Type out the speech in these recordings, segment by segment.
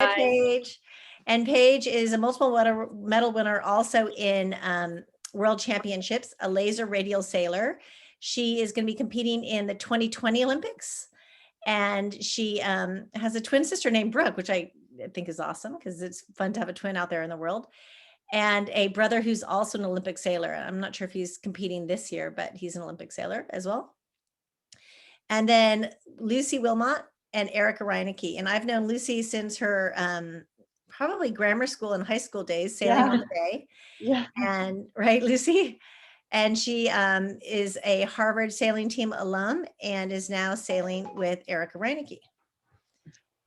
Hi, Paige. And Paige is a multiple medal winner also in World Championships, a laser radial sailor. She is going to be competing in the 2020 Olympics. And she has a twin sister named Brooke, which I think is awesome because it's fun to have a twin out there in the world. And a brother who's also an Olympic sailor. I'm not sure if he's competing this year, but he's an Olympic sailor as well. And then Lucy Wilmot and Erika Reineke. And I've known Lucy since her probably grammar school and high school days, sailing all the day. Yeah. And right, Lucy? And she is a Harvard sailing team alum and is now sailing with Erika Reineke.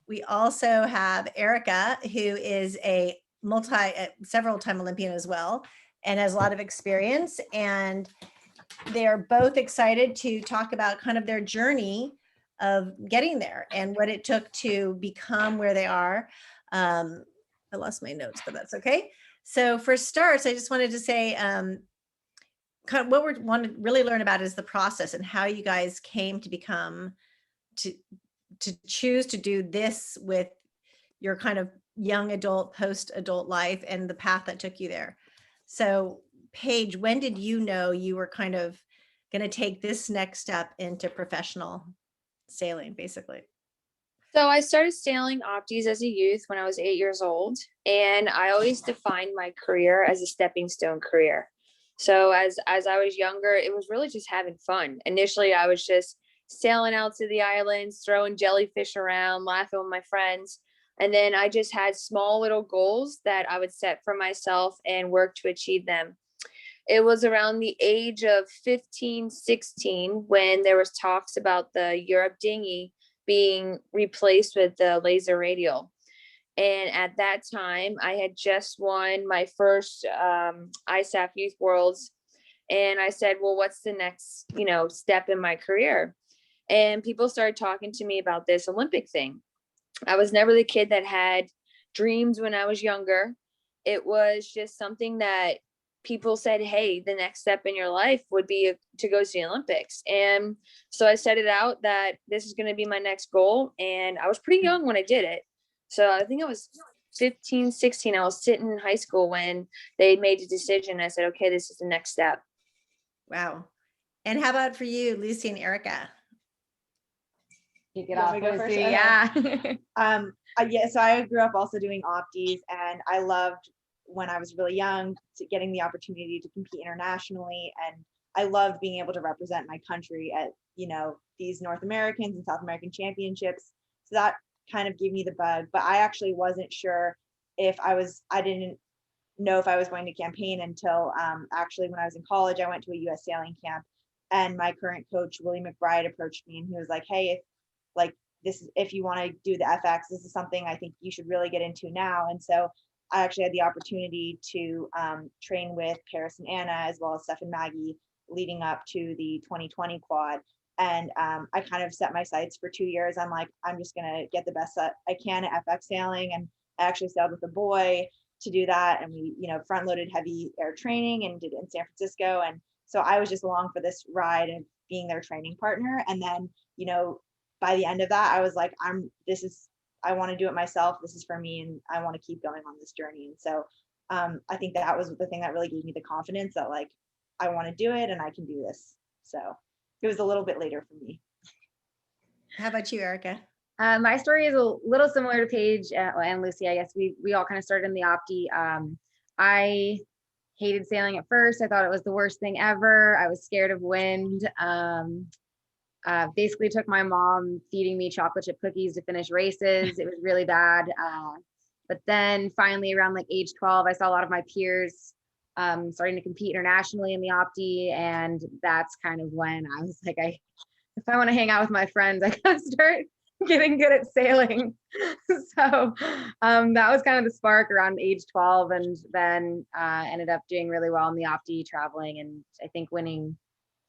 We also have Erika, who is a several time Olympian as well, and has a lot of experience. And they are both excited to talk about kind of their journey of getting there and what it took to become where they are. I lost my notes, but that's okay. So for starts, I just wanted to say, kind of what we want to really learn about is the process and how you guys came to become, to choose to do this with your kind of young adult, post-adult life and the path that took you there. So Paige, when did you know you were kind of going to take this next step into professional sailing, basically? So I started sailing Optis as a youth when I was 8 years old, and I always defined my career as a stepping stone career. So as I was younger, it was really just having fun. Initially, I was just sailing out to the islands, throwing jellyfish around, laughing with my friends. And then I just had small little goals that I would set for myself and work to achieve them. It was around the age of 15, 16 when there was talks about the Europe dinghy being replaced with the laser radial. And at that time, I had just won my first ISAF Youth Worlds. And I said, well, what's the next, step in my career? And people started talking to me about this Olympic thing. I was never the kid that had dreams when I was younger. It was just something that people said, hey, the next step in your life would be to go to the Olympics. And so I set it out that this is going to be my next goal. And I was pretty young when I did it. So I think I was 15, 16. I was sitting in high school when they made the decision. I said, okay, this is the next step. Wow. And how about for you, Lucy and Erika? Kick it off, Lucy. Yeah. So I grew up also doing Optis, and I loved when I was really young getting the opportunity to compete internationally, and I loved being able to represent my country at these North Americans and South American championships. So that kind of gave me the bug, but I actually wasn't sure I didn't know if I was going to campaign until actually when I was in college. I went to a US sailing camp, and my current coach Willie McBride approached me, and he was like, hey, if you want to do the FX, this is something I think you should really get into now. And so I actually had the opportunity to train with Paris and Anna, as well as Steph and Maggie, leading up to the 2020 quad. And I kind of set my sights for 2 years. I'm like, I'm just going to get the best I can at FX sailing. And I actually sailed with a boy to do that. And we, front loaded heavy air training and did it in San Francisco. And so I was just along for this ride and being their training partner. And then, by the end of that, I was like, I want to do it myself. This is for me, and I want to keep going on this journey. And so I think that was the thing that really gave me the confidence that I want to do it and I can do this. So it was a little bit later for me. How about you, Erika? My story is a little similar to Paige and Lucy. I guess we all kind of started in the Opti. I hated sailing at first. I thought it was the worst thing ever. I was scared of wind. Basically took my mom feeding me chocolate chip cookies to finish races. It was really bad. But then finally around age 12, I saw a lot of my peers starting to compete internationally in the Opti. And that's kind of when I was like, if I want to hang out with my friends, I gotta start getting good at sailing. So that was kind of the spark around age 12, and then ended up doing really well in the Opti, traveling, and I think winning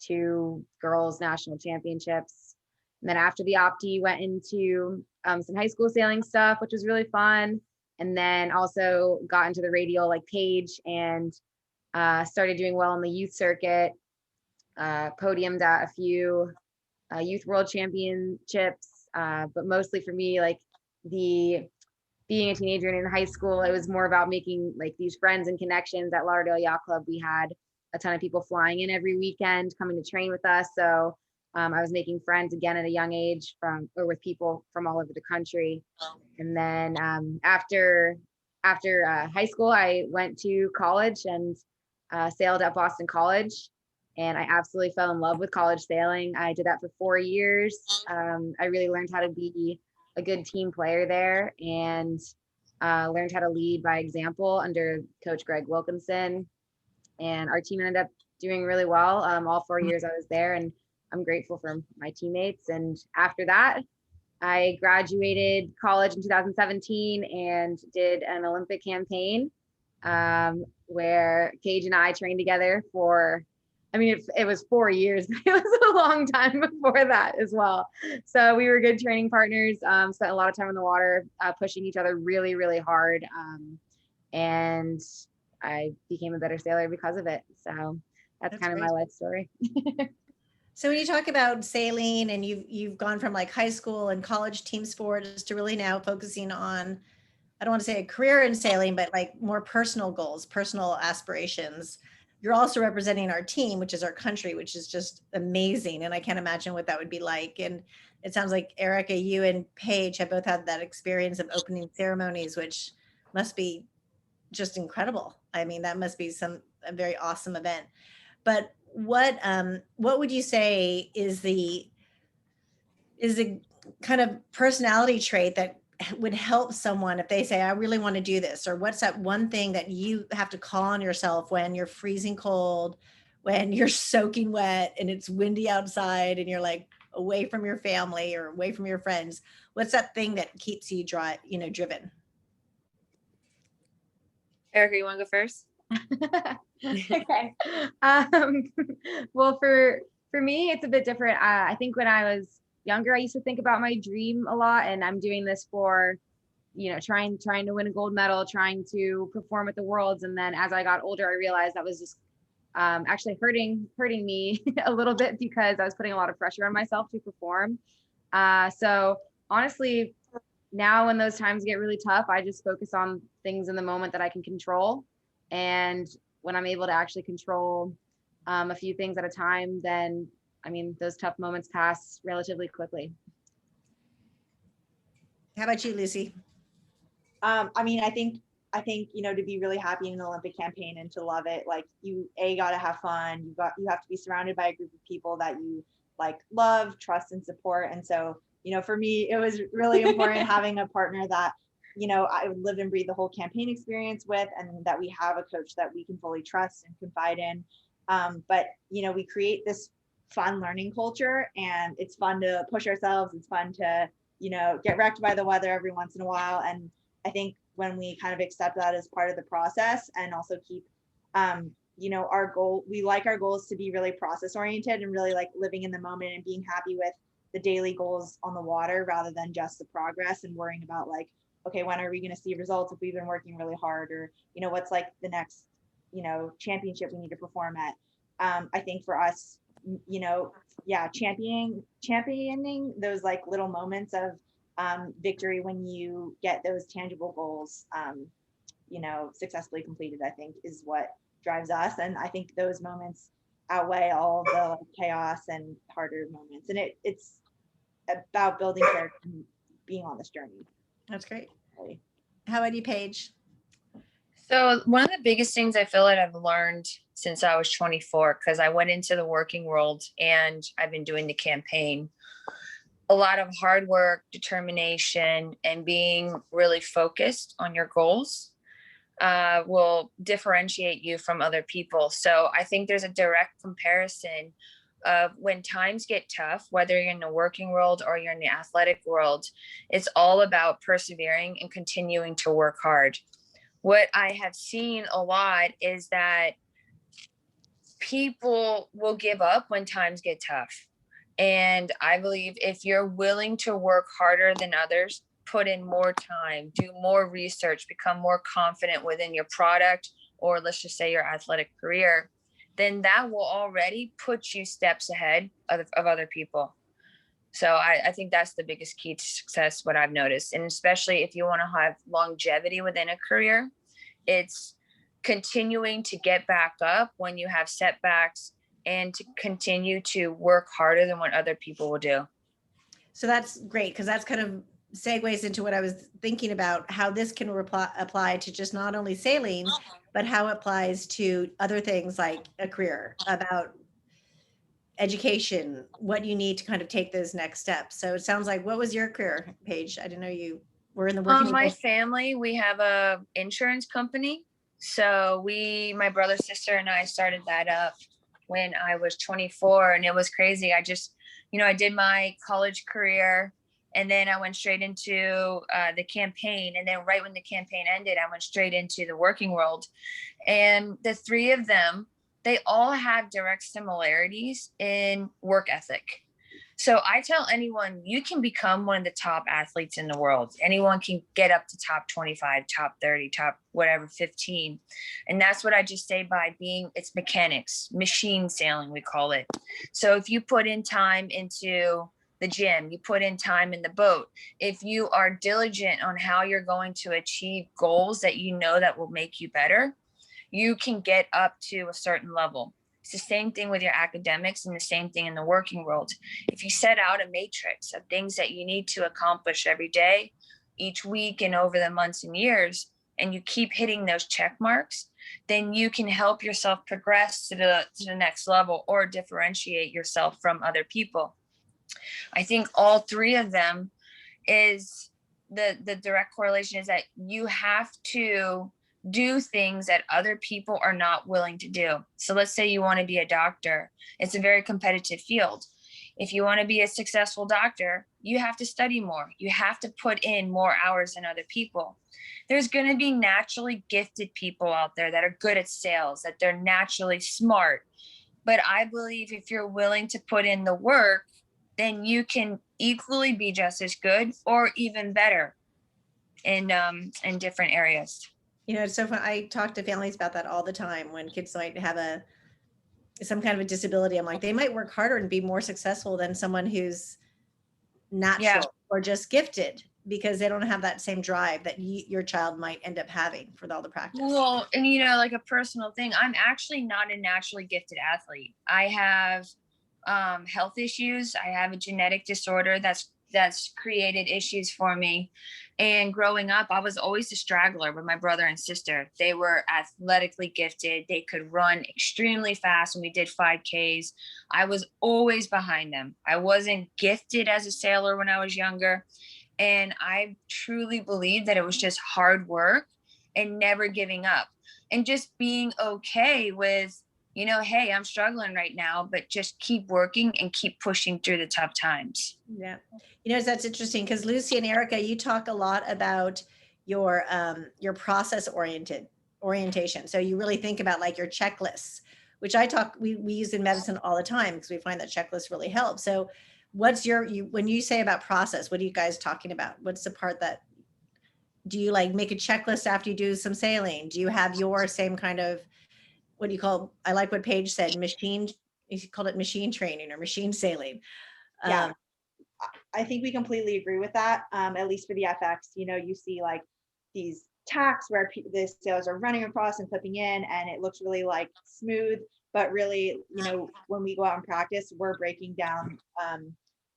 2 girls national championships. And then after the Opti, went into some high school sailing stuff, which was really fun. And then also got into the Radial like Paige, and started doing well in the youth circuit, podiumed at a few youth world championships. But mostly for me, the being a teenager and in high school, it was more about making like these friends and connections. At Lauderdale Yacht Club, we had a ton of people flying in every weekend, coming to train with us. So I was making friends again at a young age with people from all over the country. And then after high school, I went to college and sailed at Boston College. And I absolutely fell in love with college sailing. I did that for 4 years. I really learned how to be a good team player there, and learned how to lead by example under Coach Greg Wilkinson. And our team ended up doing really well all 4 years I was there, and I'm grateful for my teammates. And after that, I graduated college in 2017 and did an Olympic campaign where Paige and I trained together for, I mean, it was 4 years, but it was a long time before that as well. So we were good training partners, spent a lot of time in the water, pushing each other really, really hard. And I became a better sailor because of it. So that's kind of my life story. So when you talk about sailing and you've gone from like high school and college team sports to really now focusing on, I don't want to say a career in sailing, but like more personal goals, personal aspirations. You're also representing our team, which is our country, which is just amazing. And I can't imagine what that would be like. And it sounds like Erika, you and Paige have both had that experience of opening ceremonies, which must be just incredible. I mean, that must be a very awesome event. But what would you say is the kind of personality trait that would help someone if they say, I really want to do this? Or what's that one thing that you have to call on yourself when you're freezing cold, when you're soaking wet and it's windy outside and you're like away from your family or away from your friends? What's that thing that keeps you driven? Erika, you want to go first? Okay. Well, for me, it's a bit different. I think when I was younger, I used to think about my dream a lot, and I'm doing this for, trying to win a gold medal, trying to perform at the Worlds. And then as I got older, I realized that was just actually hurting me a little bit, because I was putting a lot of pressure on myself to perform. So honestly, now when those times get really tough, I just focus on things in the moment that I can control. And when I'm able to actually control a few things at a time, then, I mean, those tough moments pass relatively quickly. How about you, Lucy? I mean, I think, to be really happy in an Olympic campaign and to love it, like you got to have fun. You have to be surrounded by a group of people that you like, love, trust, and support. And so, for me, it was really important having a partner that, I would live and breathe the whole campaign experience with, and that we have a coach that we can fully trust and confide in. But, we create this fun learning culture, and it's fun to push ourselves. It's fun to, get wrecked by the weather every once in a while. And I think when we kind of accept that as part of the process, and also keep, our goal, we like our goals to be really process oriented and really like living in the moment and being happy with the daily goals on the water, rather than just the progress and worrying about like, okay, when are we going to see results if we've been working really hard, or, what's like the next, championship we need to perform at. I think for us, championing those like little moments of victory when you get those tangible goals, successfully completed, I think is what drives us. And I think those moments outweigh all the chaos and harder moments. And it's about building character and being on this journey. That's great. How about you, Paige? So one of the biggest things I feel like I've learned since I was 24, because I went into the working world and I've been doing the campaign, a lot of hard work, determination, and being really focused on your goals will differentiate you from other people. So I think there's a direct comparison of when times get tough, whether you're in the working world or you're in the athletic world, it's all about persevering and continuing to work hard. What I have seen a lot is that people will give up when times get tough. And I believe if you're willing to work harder than others, put in more time, do more research, become more confident within your product, or let's just say your athletic career, then that will already put you steps ahead of other people. So I think that's the biggest key to success, what I've noticed. And especially if you want to have longevity within a career, it's continuing to get back up when you have setbacks and to continue to work harder than what other people will do. So that's great, because that's kind of segues into what I was thinking about, how this can apply to just not only sailing, but how it applies to other things like a career, about education, what you need to kind of take those next steps. So it sounds like, what was your career, Paige? I didn't know you were in the working. My family, we have a insurance company. So my brother, sister, and I started that up when I was 24, and it was crazy. I just, I did my college career, and then I went straight into the campaign. And then right when the campaign ended, I went straight into the working world. And the three of them, they all have direct similarities in work ethic. So I tell anyone, you can become one of the top athletes in the world. Anyone can get up to top 25, top 30, top whatever, 15. And that's what I just say by it's mechanics, machine sailing, we call it. So if you put in time into the gym, you put in time in the boat, if you are diligent on how you're going to achieve goals that you know that will make you better, you can get up to a certain level. It's the same thing with your academics and the same thing in the working world. If you set out a matrix of things that you need to accomplish every day, each week, and over the months and years, and you keep hitting those check marks, then you can help yourself progress to the next level or differentiate yourself from other people. I think all three of them is the direct correlation is that you have to do things that other people are not willing to do. So let's say you want to be a doctor. It's a very competitive field. If you want to be a successful doctor, you have to study more. You have to put in more hours than other people. There's going to be naturally gifted people out there that are good at sales, that they're naturally smart. But I believe if you're willing to put in the work, then you can equally be just as good or even better in different areas. It's so fun. I talk to families about that all the time. When kids might have some kind of a disability, I'm like, they might work harder and be more successful than someone who's natural or just gifted, because they don't have that same drive that your child might end up having for all the practice. Well, and like a personal thing, I'm actually not a naturally gifted athlete. I have health issues. I have a genetic disorder that's created issues for me. And growing up, I was always a straggler with my brother and sister. They were athletically gifted. They could run extremely fast when we did 5Ks. I was always behind them. I wasn't gifted as a sailor when I was younger. And I truly believe that it was just hard work and never giving up and just being okay with, hey, I'm struggling right now, but just keep working and keep pushing through the tough times. Yeah. That's interesting, because Lucy and Erika, you talk a lot about your process orientation. So you really think about like your checklists, which we use in medicine all the time, because we find that checklists really help. So what's when you say about process, what are you guys talking about? What's the part that, do you like make a checklist after you do some sailing? Do you have your same kind of, what do you call, I like what Paige said, you called it machine training or machine sailing. Yeah, I think we completely agree with that. At least for the FX, you see like these tacks where the sailors are running across and flipping in, and it looks really like smooth, but really, when we go out and practice, we're breaking down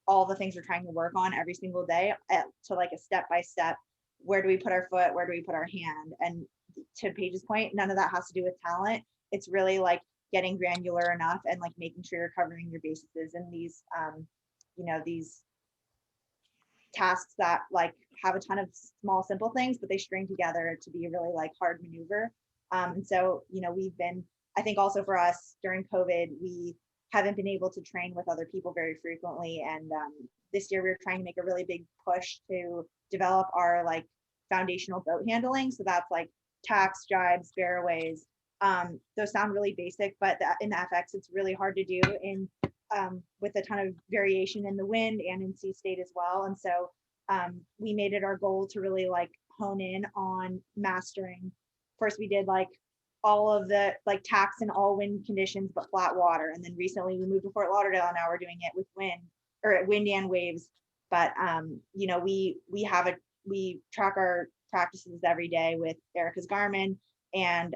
all the things we're trying to work on every single day to like a step-by-step. Where do we put our foot? Where do we put our hand? And to Paige's point, none of that has to do with talent. It's really like getting granular enough and like making sure you're covering your bases in these, these tasks that like have a ton of small, simple things, but they string together to be a really like hard maneuver. And so, I think also for us during COVID, we haven't been able to train with other people very frequently. And this year we're trying to make a really big push to develop our like foundational boat handling. So that's like tacks, jibes, fairways. Those sound really basic, but in the FX, it's really hard to do with a ton of variation in the wind and in sea state as well. And so we made it our goal to really like hone in on mastering. First, we did like all of the like tacks in all wind conditions, but flat water. And then recently we moved to Fort Lauderdale, and now we're doing it with wind. or wind and waves. But you know, we track our practices every day with Erika's Garmin, and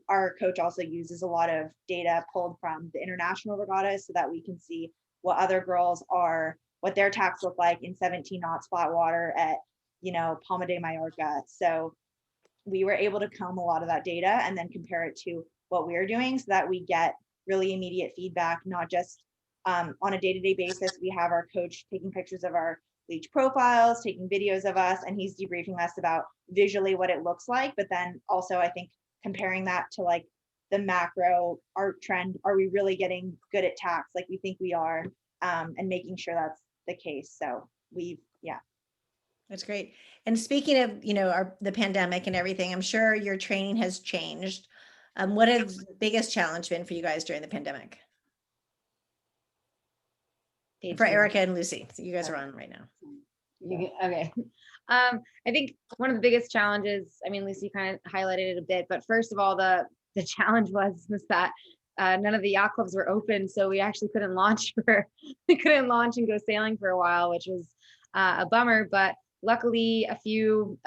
our coach also uses a lot of data pulled from the international regattas so that we can see what other girls are, what their tacks look like in 17 knots flat water at, you know, Palma de Mallorca. So we were able to comb a lot of that data and then compare it to what we're doing so that we get really immediate feedback, not just on a day-to-day basis. We have our coach taking pictures of our leach profiles, taking videos of us, and he's debriefing us about visually what it looks like. But then also, I think comparing that to like the macro art trend, are we really getting good at tacks like we think we are, and making sure that's the case. So That's great. And speaking of, you know, the pandemic and everything, I'm sure your training has changed. What has the biggest challenge been for you guys during the pandemic? Paige, For you want- Erika and Lucy, so you guys are on right now. Okay. I think one of the biggest challenges, I mean, Lucy kind of highlighted it a bit, but first of all, the challenge was that none of the yacht clubs were open, so we actually couldn't launch and go sailing for a while, which was a bummer. But luckily, a few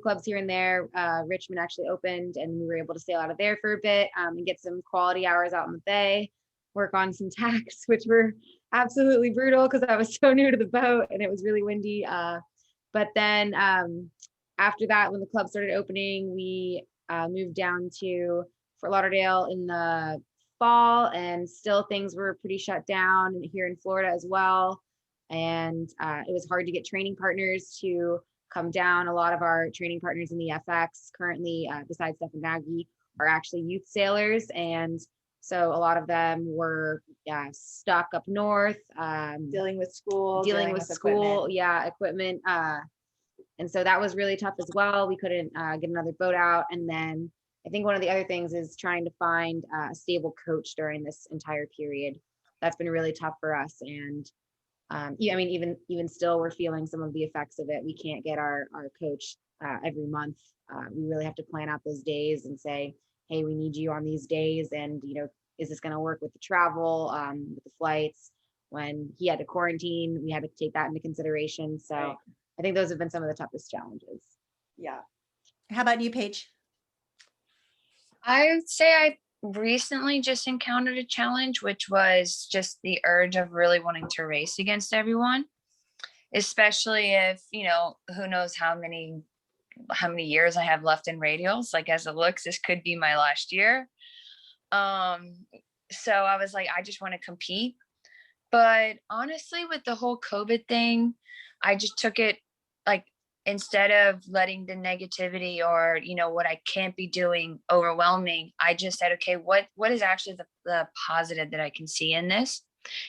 clubs here and there, Richmond actually opened, and we were able to sail out of there for a bit, and get some quality hours out in the bay, work on some tacks, which were absolutely brutal because I was so new to the boat and it was really windy. But then after that, when the club started opening, we moved down to Fort Lauderdale in the fall, and still things were pretty shut down here in Florida as well. And it was hard to get training partners to come down. A lot of our training partners in the FX currently, besides Steph and Maggie, are actually youth sailors. And so a lot of them were stuck up north, dealing with school, equipment. And so that was really tough as well. We couldn't get another boat out. And then I think one of the other things is trying to find a stable coach during this entire period. That's been really tough for us. And I mean, even still, we're feeling some of the effects of it. We can't get our coach every month. We really have to plan out those days and say, hey, we need you on these days. And, you know, is this going to work with the travel, with the flights? When he had to quarantine, we had to take that into consideration. So right. I think those have been some of the toughest challenges. Yeah. How about you, Paige? I would say I recently just encountered a challenge, which was just the urge of really wanting to race against everyone, especially if, you know, who knows how many years I have left in radials. Like, as it looks, this could be my last year. So I was like, I just want to compete. But honestly, with the whole COVID thing, I just took it like, instead of letting the negativity or, you know, what I can't be doing overwhelming, I just said, okay, what is actually the positive that I can see in this,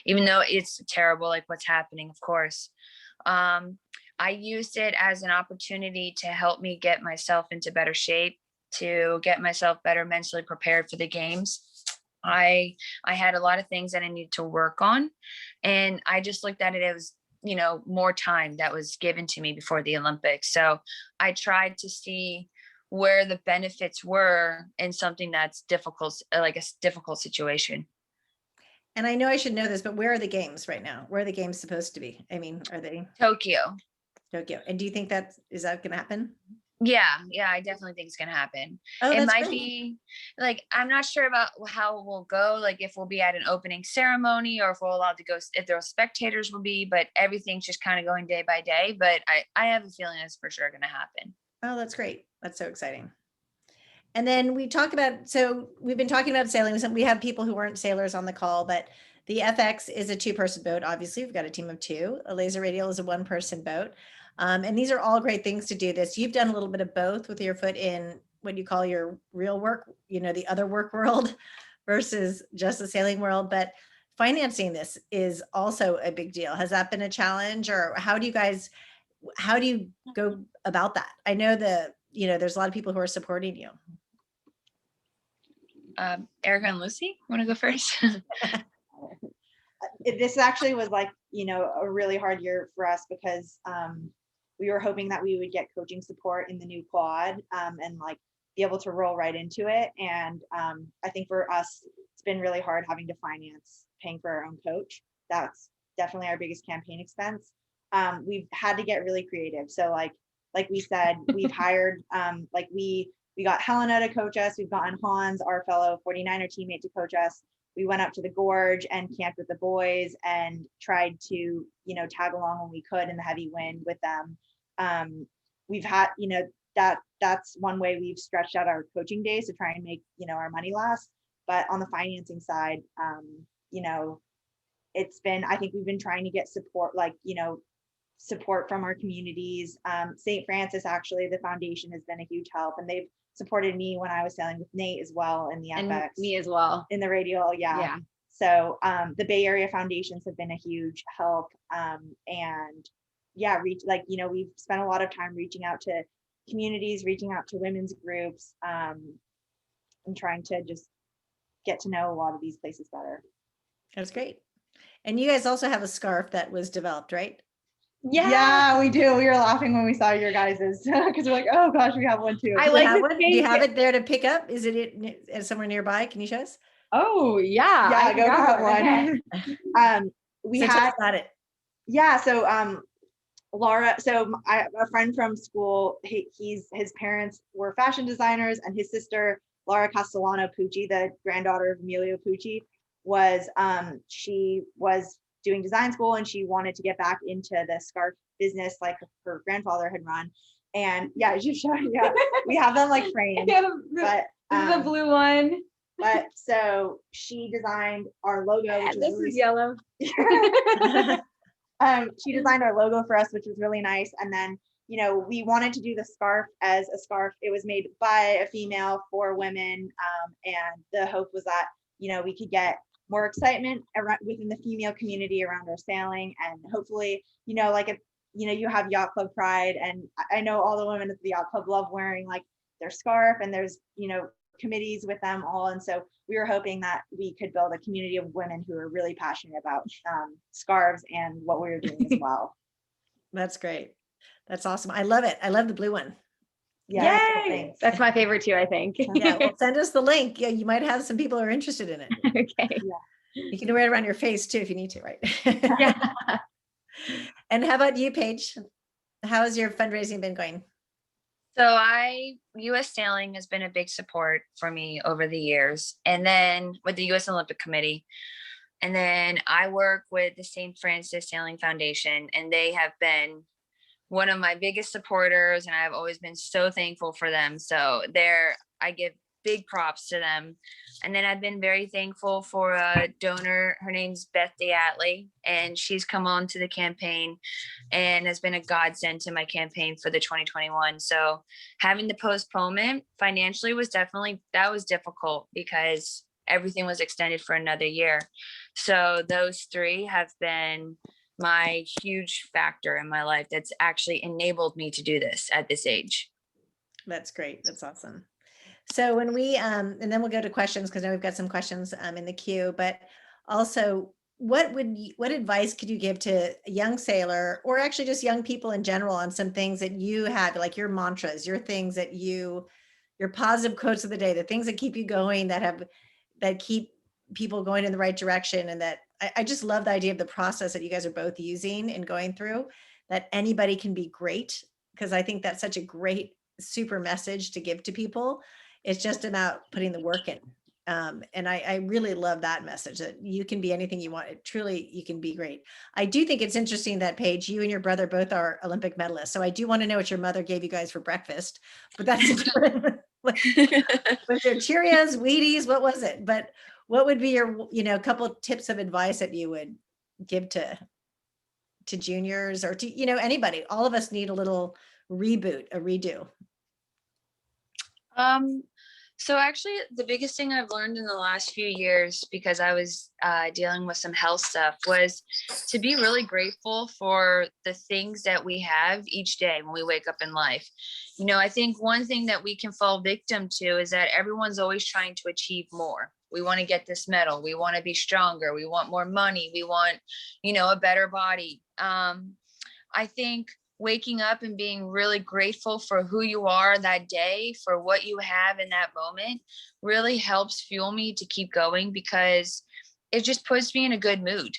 even though it's terrible, like what's happening, of course. I used it as an opportunity to help me get myself into better shape, to get myself better mentally prepared for the games. I had a lot of things that I needed to work on, and I just looked at it as, you know, more time that was given to me before the Olympics. So I tried to see where the benefits were in something that's difficult, like a difficult situation. And I know I should know this, but where are the games right now? Where are the games supposed to be? I mean, are they Tokyo? And do you think is that going to happen? Yeah, I definitely think it's going to happen. Oh, it might great. be like, I'm not sure about how it will go, like if we'll be at an opening ceremony or if we're allowed to go, if there are spectators will be, but everything's just kind of going day by day. But I have a feeling it's for sure going to happen. Oh, that's great. That's so exciting. And then we've been talking about sailing. We have people who weren't sailors on the call, but the FX is a 2-person boat. Obviously, we've got a team of 2. A laser radial is a 1-person boat. And these are all great things to do this. You've done a little bit of both with your foot in what you call your real work, you know, the other work world versus just the sailing world. But financing this is also a big deal. Has that been a challenge, or how do you go about that? I know there's a lot of people who are supporting you. Erika and Lucy, want to go first? This actually was like, you know, a really hard year for us because we were hoping that we would get coaching support in the new quad and like be able to roll right into it. And I think for us, it's been really hard having to finance paying for our own coach. That's definitely our biggest campaign expense. We've had to get really creative. So like we said, we've hired, we got Helena to coach us. We've gotten Hans, our fellow 49er teammate, to coach us. We went up to the gorge and camped with the boys and tried to, you know, tag along when we could in the heavy wind with them. We've had, you know, that's one way we've stretched out our coaching days to try and make, you know, our money last. But on the financing side, you know, it's been, I think we've been trying to get support, like, you know, support from our communities. St. Francis, actually, the foundation has been a huge help, and they've supported me when I was sailing with Nate as well in the FX. And me as well. In the Radial, yeah. So the Bay Area foundations have been a huge help. And yeah, you know, we've spent a lot of time reaching out to communities, reaching out to women's groups, and trying to just get to know a lot of these places better. That's great. And you guys also have a scarf that was developed, right? Yeah, we do. We were laughing when we saw your guys's because we're like, oh gosh, we have one too. I like one. Do you have it there to pick up? Is it somewhere nearby? Can you show us? Oh yeah. Yeah, go grab one. Okay. We So had got it. Yeah, so Laura, a friend from school, his parents were fashion designers, and his sister, Laura Castellano Pucci, the granddaughter of Emilio Pucci, was she was doing design school, and she wanted to get back into the scarf business like her grandfather had run. And yeah, just showing, yeah, we have them like framed. But the blue one. But so she designed our logo, which is yellow. She designed our logo for us, which was really nice. And then, you know, we wanted to do the scarf as a scarf. It was made by a female for women. And the hope was that, you know, we could get more excitement around within the female community around our sailing. And hopefully, you know, like, if, you know, you have Yacht Club Pride, and I know all the women at the Yacht Club love wearing like their scarf, and there's, you know, committees with them all. And so we were hoping that we could build a community of women who are really passionate about scarves and what we were doing as well. That's great. That's awesome. I love it. I love the blue one. Yeah, Yay! That's my favorite too, I think. Yeah, well, send us the link. Yeah, you might have some people who are interested in it. Okay. Yeah. You can wear it around your face too if you need to, right? Yeah. And how about you, Paige? How has your fundraising been going? So U.S. Sailing has been a big support for me over the years, and then with the U.S. Olympic Committee. And then I work with the St. Francis Sailing Foundation, and they have been one of my biggest supporters, and I've always been so thankful for them. So I give big props to them. And then I've been very thankful for a donor. Her name's Beth Diatley, and she's come on to the campaign and has been a godsend to my campaign for the 2021. So having the postponement financially was difficult because everything was extended for another year. So those three have been my huge factor in my life that's actually enabled me to do this at this age. That's great. That's awesome. So when we, and then we'll go to questions, because now we've got some questions in the queue, but also what advice could you give to a young sailor, or actually just young people in general, on some things that you have, like your mantras, your things that your positive quotes of the day, the things that keep you going, that keep people going in the right direction. And that I just love the idea of the process that you guys are both using and going through, that anybody can be great, because I think that's such a great, super message to give to people. It's just about putting the work in. And I really love that message, that you can be anything you want. Truly, you can be great. I do think it's interesting that, Paige, you and your brother both are Olympic medalists. So I do want to know what your mother gave you guys for breakfast, but that's different. Was there Cheerios, Wheaties? What was it? But what would be your, couple of tips of advice that you would give to juniors, or to, anybody? All of us need a little reboot, a redo. So actually the biggest thing I've learned in the last few years, because I was dealing with some health stuff, was to be really grateful for the things that we have each day when we wake up in life. I think one thing that we can fall victim to is that everyone's always trying to achieve more. We want to get this medal. We want to be stronger. We want more money. We want, a better body. I think waking up and being really grateful for who you are that day, for what you have in that moment, really helps fuel me to keep going, because it just puts me in a good mood.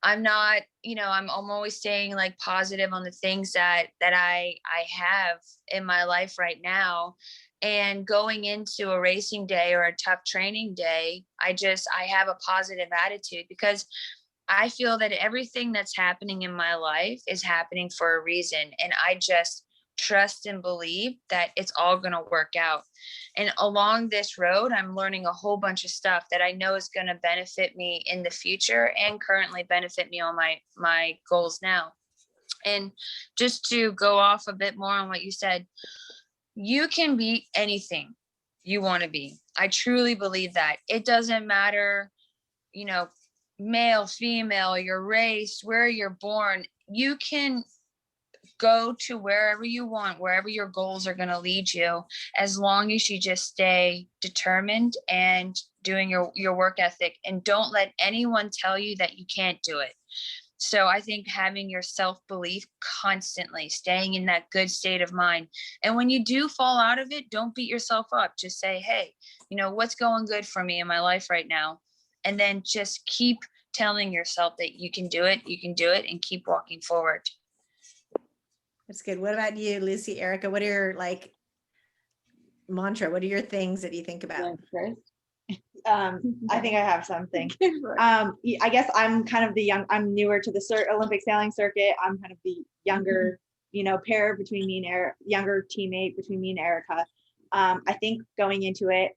I'm not, I'm always staying like positive on the things that I have in my life right now. And going into a racing day or a tough training day, I have a positive attitude, because I feel that everything that's happening in my life is happening for a reason. And I just trust and believe that it's all going to work out. And along this road, I'm learning a whole bunch of stuff that I know is going to benefit me in the future and currently benefit me on my goals now. And just to go off a bit more on what you said, you can be anything you want to be. I truly believe that. It doesn't matter, male, female, your race, where you're born. You can go to wherever you want, wherever your goals are going to lead you, as long as you just stay determined and doing your work ethic, and don't let anyone tell you that you can't do it. So I think having your self-belief, constantly staying in that good state of mind. And when you do fall out of it, don't beat yourself up. Just say, hey, what's going good for me in my life right now? And then just keep telling yourself that you can do it, and keep walking forward. That's good. What about you, Lucy, Erika? What are your mantra? What are your things that you think about? I think I have something. I guess I'm kind of I'm newer to the Olympic sailing circuit. I'm kind of the younger, pair between me and younger teammate between me and Erika. I think going into it,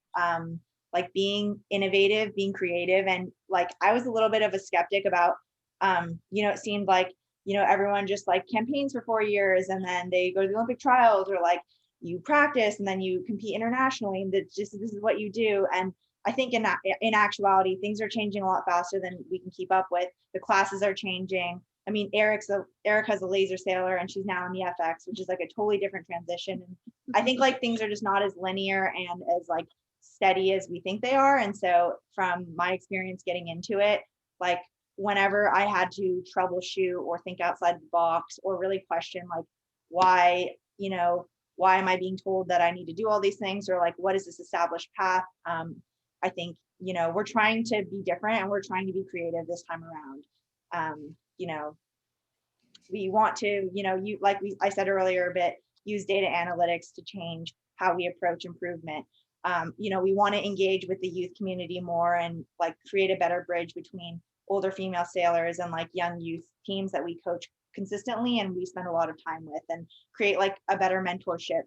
being innovative, being creative, and I was a little bit of a skeptic about, it seemed like, everyone just campaigns for 4 years and then they go to the Olympic trials, or you practice and then you compete internationally, and this is what you do. And I think in actuality, things are changing a lot faster than we can keep up with. The classes are changing. I mean, Erika's a laser sailor and she's now in the FX, which is a totally different transition. And I think things are just not as linear and as steady as we think they are. And so from my experience getting into it, whenever I had to troubleshoot or think outside the box or really question why am I being told that I need to do all these things, or what is this established path? I think, we're trying to be different and we're trying to be creative this time around. We want to, I said earlier a bit, use data analytics to change how we approach improvement. We want to engage with the youth community more and create a better bridge between older female sailors and young youth teams that we coach consistently and we spend a lot of time with, and create a better mentorship.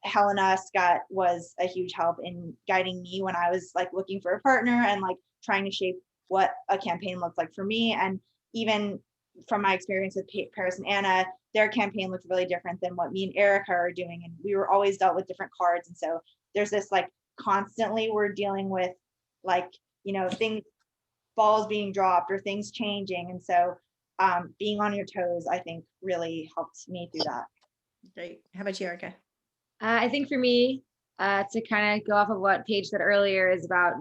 Helena Scott was a huge help in guiding me when I was looking for a partner and trying to shape what a campaign looks like for me. And even from my experience with Paris and Anna, their campaign looked really different than what me and Erika are doing. And we were always dealt with different cards. And so there's this constantly we're dealing with things, balls being dropped or things changing. And so being on your toes, I think really helped me through that. Great. How about you, Erika? I think for me, to kind of go off of what Paige said earlier, is about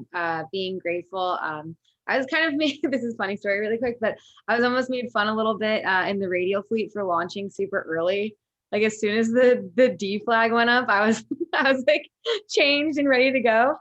being grateful. I was kind of made, this is a funny story really quick, but I was almost made fun a little bit in the Radial fleet for launching super early. As soon as the D flag went up, I was changed and ready to go.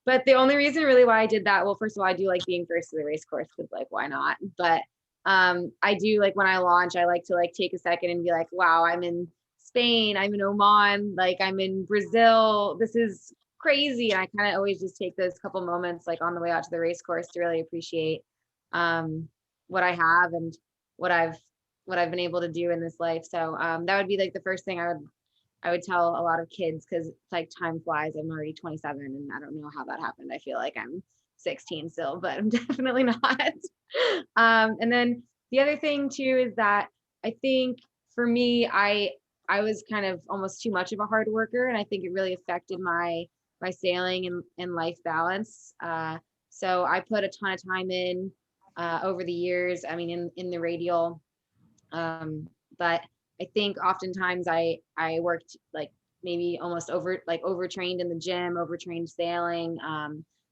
But the only reason really why I did that, well, first of all, I do being first to the race course because why not? But I do when I launch, I like to take a second and be wow, I'm in Spain, I'm in Oman, I'm in Brazil. This is crazy. And I kind of always just take those couple moments on the way out to the race course to really appreciate what I have and what I've been able to do in this life. So that would be the first thing I would tell a lot of kids, because time flies. I'm already 27 and I don't know how that happened. I feel like I'm 16 still, but I'm definitely not. And then the other thing too is that I think for me, I was kind of almost too much of a hard worker, and I think it really affected my sailing and life balance. So I put a ton of time in over the years. I mean, in the Radial, but I think oftentimes I worked maybe almost overtrained in the gym, overtrained sailing,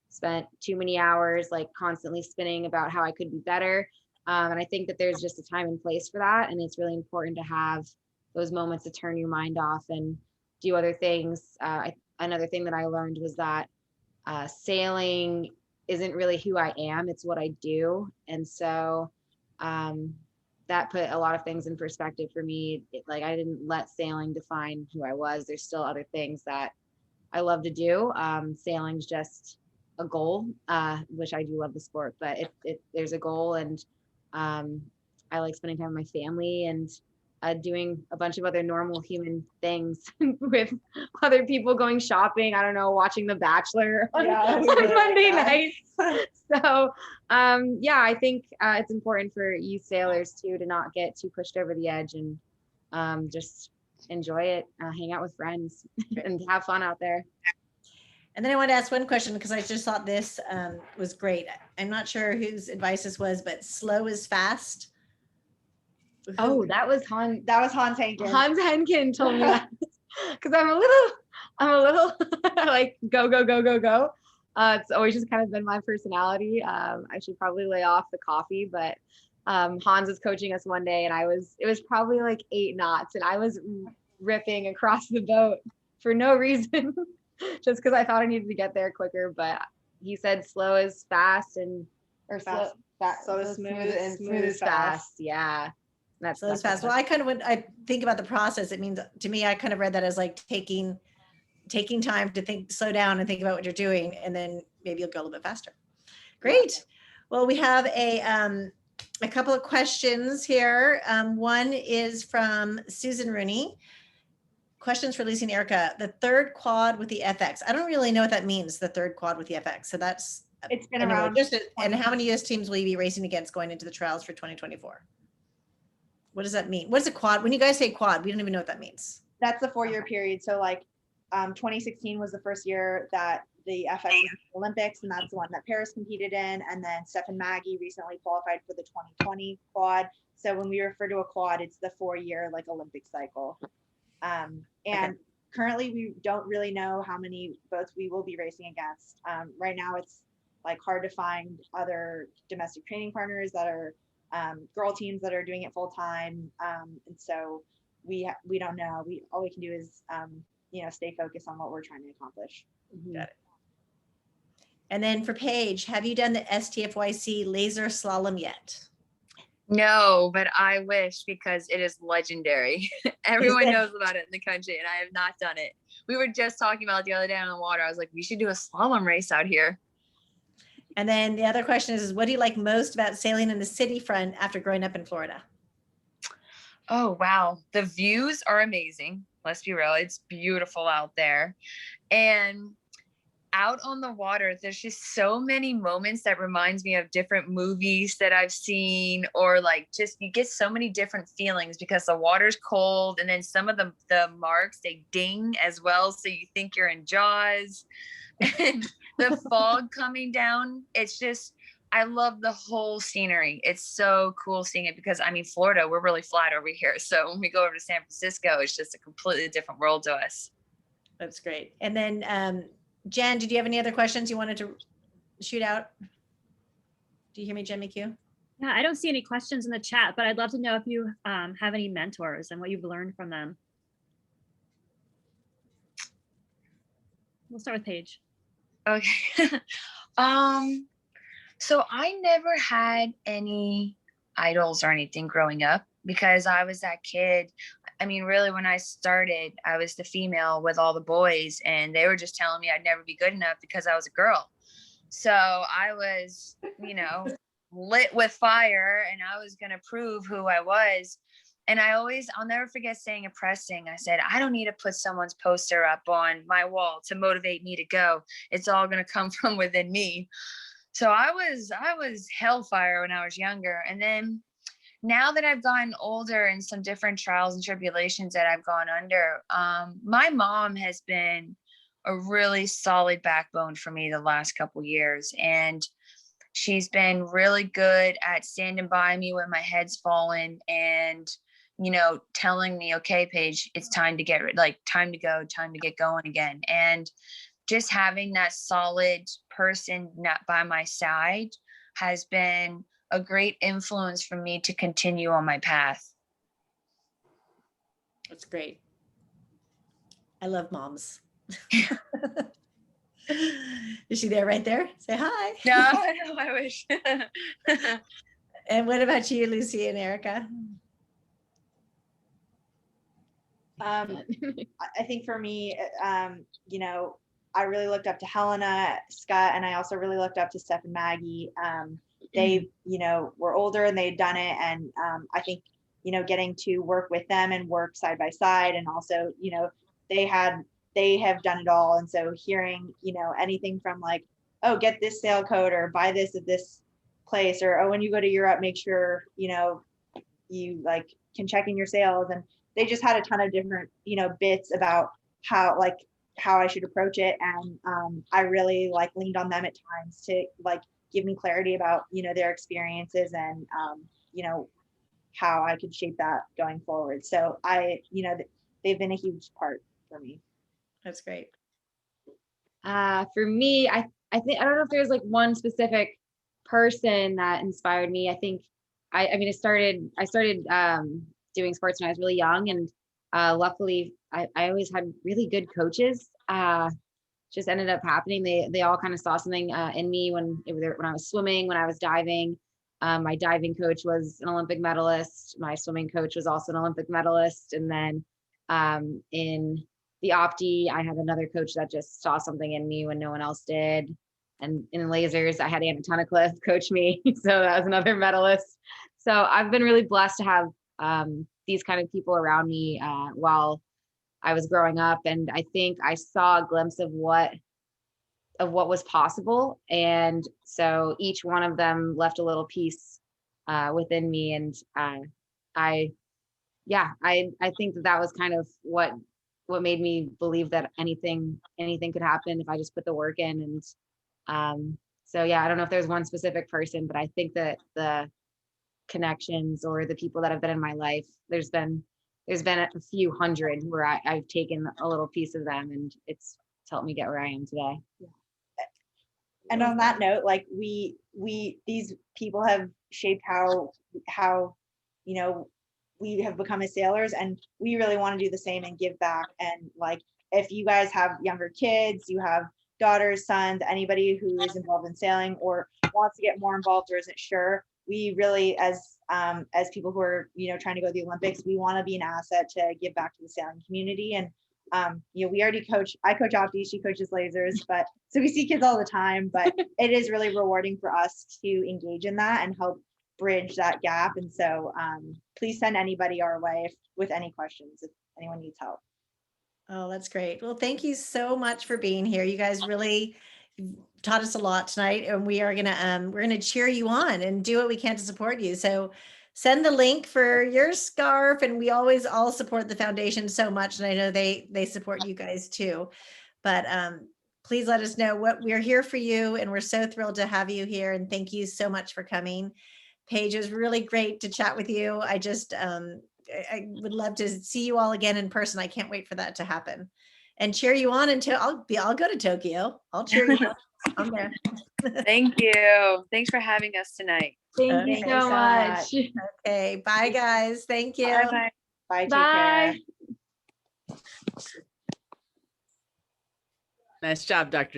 spent too many hours constantly spinning about how I could be better. And I think that there's just a time and place for that. And it's really important to have those moments to turn your mind off and do other things. Another thing that I learned was that sailing isn't really who I am, it's what I do. And so that put a lot of things in perspective for me. Like, I didn't let sailing define who I was. There's still other things that I love to do. Sailing's just a goal, which I do love the sport, but there's a goal, and I like spending time with my family and doing a bunch of other normal human things with other people, going shopping, I don't know, watching The Bachelor on Monday nights. So yeah, I think it's important for youth sailors too to not get too pushed over the edge, and just enjoy it, hang out with friends and have fun out there. And then I want to ask one question, because I just thought this was great. I'm not sure whose advice this was, but slow is fast. Oh, that was Hans Henkin. Hans Henkin told me that, because I'm a little like go. It's always just kind of been my personality. I should probably lay off the coffee, but Hans was coaching us one day, and it was probably like 8 knots, and I was ripping across the boat for no reason, just because I thought I needed to get there quicker. But he said slow is fast, slow is smooth, and smooth is fast. Yeah. That's fast. Well, when I think about the process, it means to me, I kind of read that as like taking time to slow down and think about what you're doing, and then maybe you'll go a little bit faster. Great. Well, we have a couple of questions here. One is from Susan Rooney. Questions for Lucy and Erika. The third quad with the FX. I don't really know what that means, the third quad with the FX. So it's been around. And how many US teams will you be racing against going into the trials for 2024? What does that mean? What is a quad? When you guys say quad, we don't even know what that means. That's the 4-year period. So like 2016 was the first year that the FX was in the Olympics, and that's the one that Paris competed in. And then Steph and Maggie recently qualified for the 2020 quad. So when we refer to a quad, it's the 4-year like Olympic cycle. And currently we don't really know how many boats we will be racing against. Right now it's like hard to find other domestic training partners that are girl teams that are doing it full time. And so we don't know. All we can do is stay focused on what we're trying to accomplish. Got it. And then for Paige, have you done the StFYC laser slalom yet? No, but I wish, because it is legendary. Everyone knows about it in the country, and I have not done it. We were just talking about it the other day on the water. I was like, we should do a slalom race out here. And then the other question is what do you like most about sailing in the city front after growing up in Florida? Oh, wow. The views are amazing. Let's be real. It's beautiful out there. And out on the water, there's just so many moments that reminds me of different movies that I've seen, or like just you get so many different feelings because the water's cold, and then some of the marks, they ding as well, so you think you're in Jaws. And the fog coming down, it's just, I love the whole scenery. It's so cool seeing it, because I mean, Florida, we're really flat over here. So when we go over to San Francisco, it's just a completely different world to us. That's great. And then Jen, did you have any other questions you wanted to shoot out? Do you hear me, Jen McHugh? Yeah, I don't see any questions in the chat, but I'd love to know if you have any mentors and what you've learned from them. We'll start with Paige. Okay. So I never had any idols or anything growing up, because I was that kid. I mean, really, when I started, I was the female with all the boys, and they were just telling me I'd never be good enough because I was a girl. So I was, lit with fire, and I was going to prove who I was. And I'll never forget saying at pressing, I said, I don't need to put someone's poster up on my wall to motivate me to go. It's all going to come from within me. So I was hellfire when I was younger. And then now that I've gotten older and some different trials and tribulations that I've gone under, my mom has been a really solid backbone for me the last couple years. And she's been really good at standing by me when my head's fallen and, telling me, okay, Paige, it's time to time to go, time to get going again. And just having that solid person not by my side has been a great influence for me to continue on my path. That's great. I love moms. Is she there right there? Say hi. No, I wish. And what about you, Lucy and Erika? I think for me, you know, I really looked up to Helena, Scott, and I also really looked up to Steph and Maggie. They, you know, were older and they'd done it. And I think, you know, getting to work with them and work side by side, and also, you know, they have done it all. And so hearing, you know, anything from like, oh, get this sale code or buy this at this place, or, oh, when you go to Europe, make sure, you know, you like can check in your sales. And they just had a ton of different, you know, bits about how I should approach it. And I really like leaned on them at times to like give me clarity about, you know, their experiences and, you know, how I could shape that going forward. So you know, they've been a huge part for me. That's great. For me, I think, I don't know if there's like one specific person that inspired me. I think I mean, I started doing sports when I was really young, and luckily I always had really good coaches. Just ended up happening. They all kind of saw something in me when I was swimming, when I was diving. My diving coach was an Olympic medalist. My swimming coach was also an Olympic medalist. And then in the Opti, I had another coach that just saw something in me when no one else did. And in lasers, I had Anna Tunnicliffe coach me. So that was another medalist. So I've been really blessed to have these kind of people around me while I was growing up. And I think I saw a glimpse of what was possible. And so each one of them left a little piece within me. And I think that was kind of what made me believe that anything could happen if I just put the work in. And so, yeah, I don't know if there's one specific person, but I think that the connections or the people that have been in my life, there's been a few hundred where I've taken a little piece of them, and it's helped me get where I am today. Yeah. And on that note, like these people have shaped how, you know, we have become as sailors, and we really want to do the same and give back. And like, if you guys have younger kids, you have daughters, sons, anybody who is involved in sailing or wants to get more involved or isn't sure, we really, as people who are, you know, trying to go to the Olympics, we want to be an asset to give back to the sailing community. And you know, I coach Optis, she coaches lasers, but so we see kids all the time, but it is really rewarding for us to engage in that and help bridge that gap. And so please send anybody our way with any questions if anyone needs help. Oh, that's great. Well, thank you so much for being here. You guys really taught us a lot tonight, and we're gonna cheer you on and do what we can to support you. So send the link for your scarf, and we always all support the foundation so much, and I know they support you guys too. But please let us know what we're here for you, and we're so thrilled to have you here. And thank you so much for coming. Paige, it was really great to chat with you. I just I would love to see you all again in person. I can't wait for that to happen, and cheer you on until I'll go to Tokyo. I'll cheer you on. I'm there. Thank you. Thanks for having us tonight. Thank you so much. Okay. Bye, guys. Thank you. Bye. Bye. Take Bye. care. Nice job, Dr.